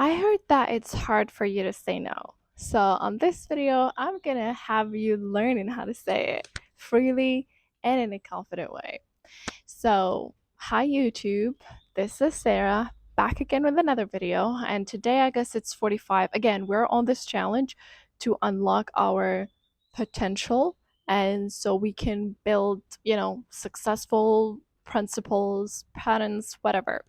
I heard that it's hard for you to say no. So, on this video, I'm gonna have you learning how to say it freely and in a confident way. So, hi YouTube, this is Sarah back again with another video. And today, I guess it's 45. Again, we're on this challenge to unlock our potential and so we can build, successful principles, patterns, whatever.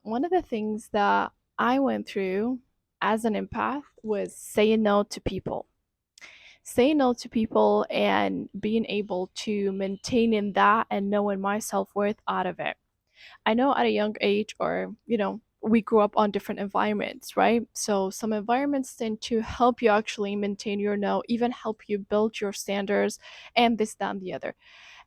One of the things that I went through as an empath was saying no to people. Saying no to people and being able to maintain in that and knowing my self-worth out of it. I know at a young age, or we grew up on different environments, right? So some environments tend to help you actually maintain your no, even help you build your standards and this, that, and the other.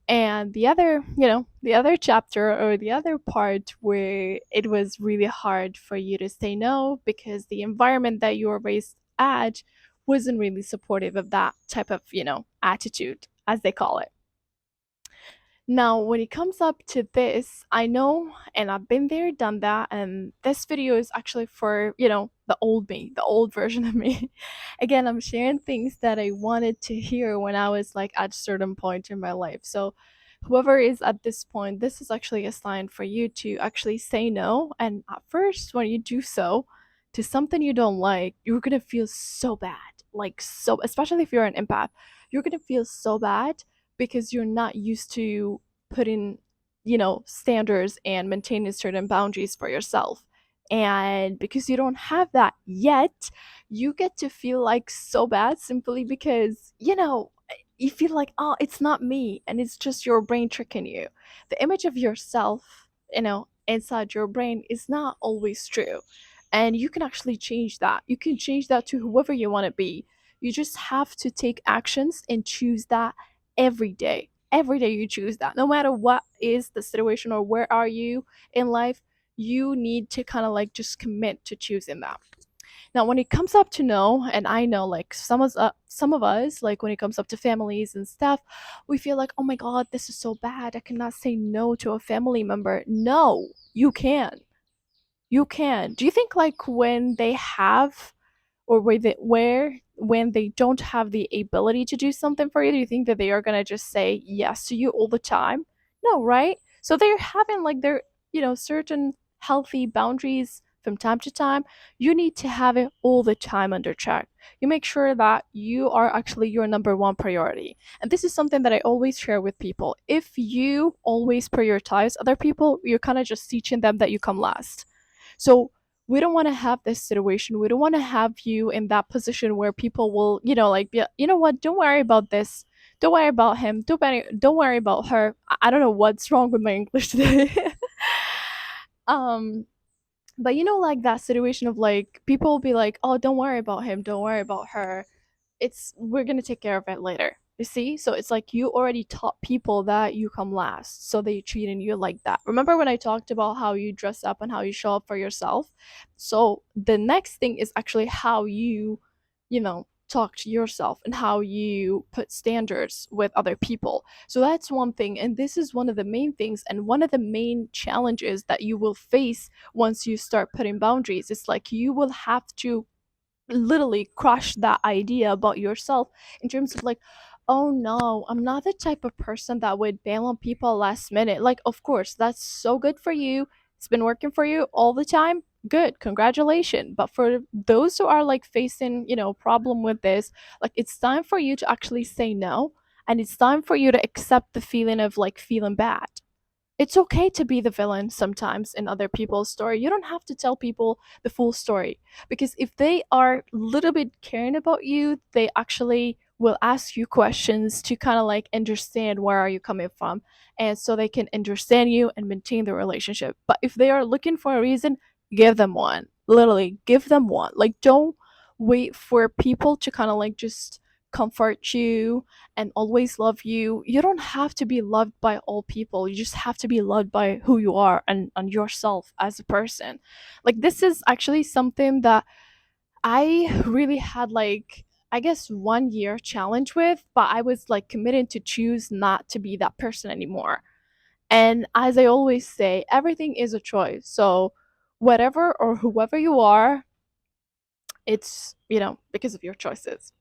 And the other chapter or the other part where it was really hard for you to say no because the environment that you were raised at wasn't really supportive of that type of, attitude, as they call it. Now, when it comes up to this, I know, and I've been there, done that, and this video is actually for, the old me, the old version of me. Again, I'm sharing things that I wanted to hear when I was like at a certain point in my life. So, whoever is at this point, this is actually a sign for you to actually say no. And at first, when you do so to something you don't like, you're gonna feel so bad. Like, so, especially if you're an empath, you're gonna feel so bad because you're not used to putting, standards and maintaining certain boundaries for yourself. And because you don't have that yet, you get to feel like so bad simply because, you feel like, oh, it's not me. And it's just your brain tricking you. The image of yourself, inside your brain is not always true. And you can actually change that. You can change that to whoever you want to be. You just have to take actions and choose that every day. Every day you choose that. No matter what is the situation or where are you in life, you need to kind of like just commit to choosing that. Now, when it comes up to no, and I know like some of us, like when it comes up to families and stuff, we feel like, oh my god, this is so bad. I cannot say no to a family member. No, you can. You can. Do you think like when they have or where when they don't have the ability to do something for you, do you think that they are gonna just say yes to you all the time? No, right? So they're having like their, certain healthy boundaries from time to time. You need to have it all the time under check. You make sure that you are actually your number one priority. And this is something that I always share with people. If you always prioritize other people, you're kind of just teaching them that you come last. So we don't want to have this situation. We don't want to have you in that position where people will, like, yeah, you know what? Don't worry about this. Don't worry about him. Don't worry about her. I don't know what's wrong with my English today. um, but like that situation of like people will be like, oh, don't worry about him. Don't worry about her. We're gonna take care of it later. You see? So it's like you already taught people that you come last, so they treating you like that. Remember when I talked about how you dress up and how you show up for yourself? So the next thing is actually how you talk to yourself and how you put standards with other people. So that's one thing, and this is one of the main things and one of the main challenges that you will face once you start putting boundaries. It's like you will have to literally crush that idea about yourself in terms of like, oh no, I'm not the type of person that would bail on people last minute. Like, of course, that's so good for you. It's been working for you all the time. Good, congratulations. But for those who are like facing, problem with this, like it's time for you to actually say no, and it's time for you to accept the feeling of like feeling bad. It's okay to be the villain sometimes in other people's story. You don't have to tell people the full story because if they are a little bit caring about you, they actually will ask you questions to kind of like understand where are you coming from, and so they can understand you and maintain the relationship. But if they are looking for a reason, give them one. Literally, give them one. Like don't wait for people to kind of like just comfort you and always love you. You don't have to be loved by all people. You just have to be loved by who you are and yourself as a person. Like this is actually something that I really had like I guess 1 year challenge with, but I was like committed to choose not to be that person anymore. And as I always say, everything is a choice. So whatever or whoever you are, it's, because of your choices.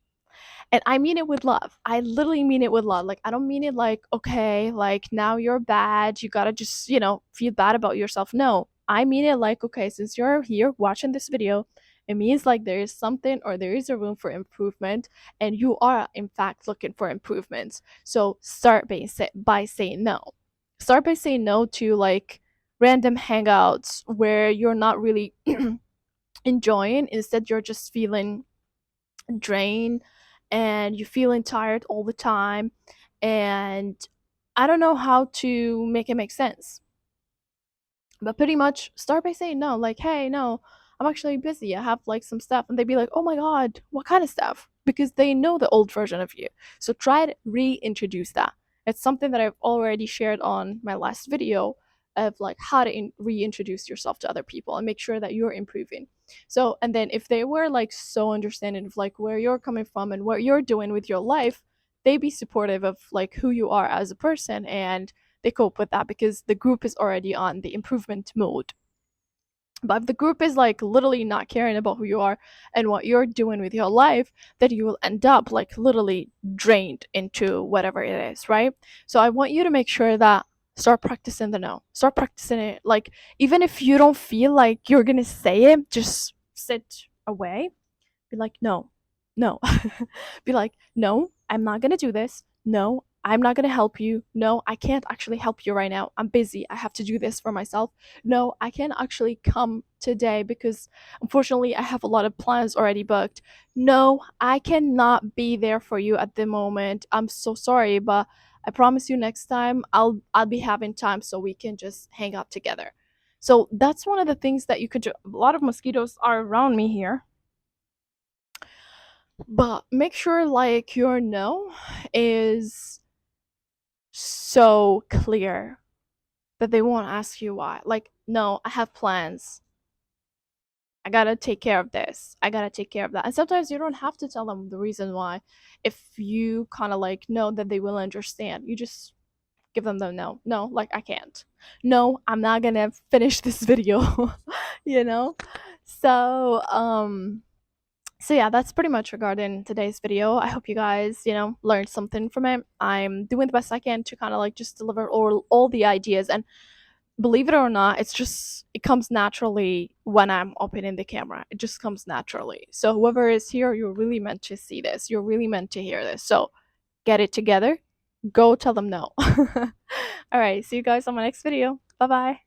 And I mean it with love. I literally mean it with love. Like, I don't mean it like, okay, like now you're bad, you gotta just, feel bad about yourself. No, I mean it like, okay, since you're here watching this video, it means like there is something or there is a room for improvement, and you are in fact looking for improvements. So start by saying no. Start by saying no to like random hangouts where you're not really enjoying. Instead, you're just feeling drained and you're feeling tired all the time, and I don't know how to make it make sense, but pretty much start by saying no, like, hey, no, I'm actually busy, I have like some stuff. And they'd be like, oh my god, what kind of stuff? Because they know the old version of you. So try to reintroduce that. It's something that I've already shared on my last video of like how to reintroduce yourself to other people and make sure that you're improving. So, and then if they were like so understanding of like where you're coming from and what you're doing with your life, they be supportive of like who you are as a person, and they cope with that because the group is already on the improvement mode. But if the group is like literally not caring about who you are and what you're doing with your life, then you will end up like literally drained into whatever it is, right? So I want you to make sure that start practicing the no. Start practicing it. Like, even if you don't feel like you're gonna say it, just sit away. Be like, no, no. Be like, no, I'm not gonna do this. No, I'm not gonna help you. No, I can't actually help you right now. I'm busy. I have to do this for myself. No, I can't actually come today because unfortunately I have a lot of plans already booked. No, I cannot be there for you at the moment. I'm so sorry, but I promise you next time I'll be having time so we can just hang out together. So that's one of the things that you could do. A lot of mosquitoes are around me here, but make sure like your no is so clear that they won't ask you why. Like, no, I have plans. I gotta take care of this. I gotta take care of that. And sometimes you don't have to tell them the reason why. If you kind of like know that they will understand, you just give them the no. No, like, I can't. No, I'm not gonna finish this video. you know? So, so yeah, that's pretty much regarding today's video. I hope you guys, learned something from it. I'm doing the best I can to kind of like just deliver all the ideas, and believe it or not, it comes naturally when I'm opening the camera. It just comes naturally. So whoever is here, you're really meant to see this. You're really meant to hear this. So get it together. Go tell them no. All right, see you guys on my next video. Bye bye.